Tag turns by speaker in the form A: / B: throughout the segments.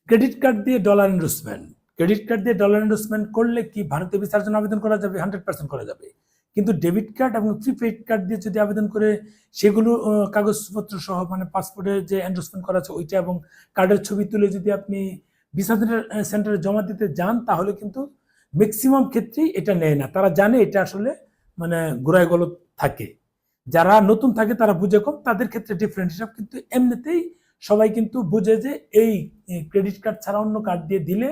A: Credit card দিয়ে dollar endorsement, credit card দিয়ে dollar endorsement করলে কি ভারতীয় ভিসার জন্য আবেদন করা যাবে? 100% করা যাবে। কিন্তু ডেবিট কার্ড এবং প্রিপেইড কার্ড দিয়ে যদি আবেদন করে সেগুলো কাগজপত্র সহ মানে পাসপোর্টে যে এন্ডোর্সমেন্ট করা আছে ওইটা এবং কার্ডের ছবি তুলে যদি আপনি ভিসা সেন্টারে জমা দিতে যান তাহলে কিন্তু ম্যাক্সিমাম ক্ষেত্রেই এটা নেয় না। তারা জানে এটা আসলে মানে গোড়ায় গলত থাকে। যারা নতুন থাকে তারা বুঝে কম, তাদের ক্ষেত্রে ডিফারেন্ট হিসাব। কিন্তু এমনিতেই সবাই কিন্তু বুঝে যে এই ক্রেডিট কার্ড ছাড়া অন্য কার্ড দিয়ে দিলে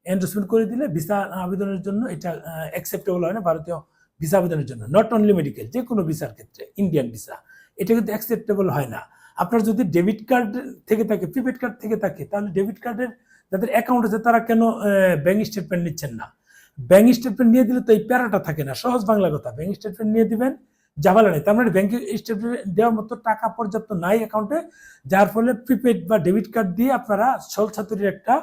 A: এন্ডোর্সমেন্ট করে দিলে ভিসা আবেদনের জন্য এটা অ্যাকসেপ্টেবল হয় না ভারতীয় ভিসা আবেদনের জন্য। নট অনলি মেডিকেল, যে কোনো ভিসার ক্ষেত্রে ইন্ডিয়ান ভিসা এটা কিন্তু অ্যাকসেপ্টেবল হয় না। আপনার যদি ডেবিট কার্ড থেকে থাকে, প্রিপেড কার্ড থেকে থাকে, তাহলে ডেবিট কার্ডের যাদের অ্যাকাউন্ট আছে তারা কেন ব্যাংক স্টেটমেন্ট নিচ্ছেন না? ব্যাংক স্টেটমেন্ট নিয়ে দিলে তো এই প্যারাটা থাকে না। সহজ বাংলা কথা, ব্যাংক স্টেটমেন্ট নিয়ে দিবেন, ঝামেলা নেই। তার মানে ব্যাংক স্টেটমেন্ট দেওয়ার মতো টাকা পর্যাপ্ত নাই অ্যাকাউন্টে, যার ফলে প্রিপেড বা ডেবিট কার্ড দিয়ে আপনারা ছলছাতুরির একটা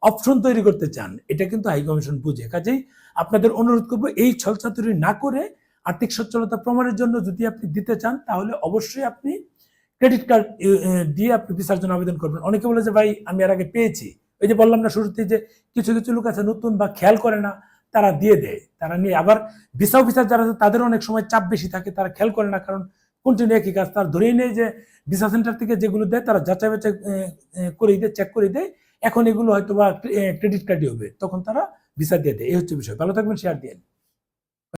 A: অপশন তৈরি করতে চান। এটা কিন্তু হাই কমিশন বুঝে। কাজেই আপনাদের অনুরোধ করবো এই ছলছাতুরি না করে আর্থিক সচ্ছলতা প্রমাণের জন্য যদি আপনি দিতে চান তাহলে অবশ্যই আপনি ক্রেডিট কার্ড দিয়ে আপনি ভিসার জন্য আবেদন করবেন। অনেকে বলে যে ভাই আমি এর আগে পেয়েছি, ওই যে বললাম না শুরুতে যে কিছু কিছু লোক আছে নতুন বা খেয়াল করে না, তারা দিয়ে দেয়, তারা নিয়ে আবার ভিসা অফিসার যারা আছে তাদের অনেক সময় চাপ বেশি থাকে, তারা খেয়াল করে না, কারণ কন্টিনিউ একই কাজ। তারা ধরেই নেয় যে ভিসা সেন্টার থেকে যেগুলো দেয় তারা যাচাই বাছাই করে দেয়, চেক করে দেয়, এখন এগুলো হয়তো বা ক্রেডিট কার্ডই হবে, তখন তারা ভিসা দিয়ে দেয়। এই হচ্ছে বিষয়। ভালো থাকবেন, শেয়ার দিয়ে।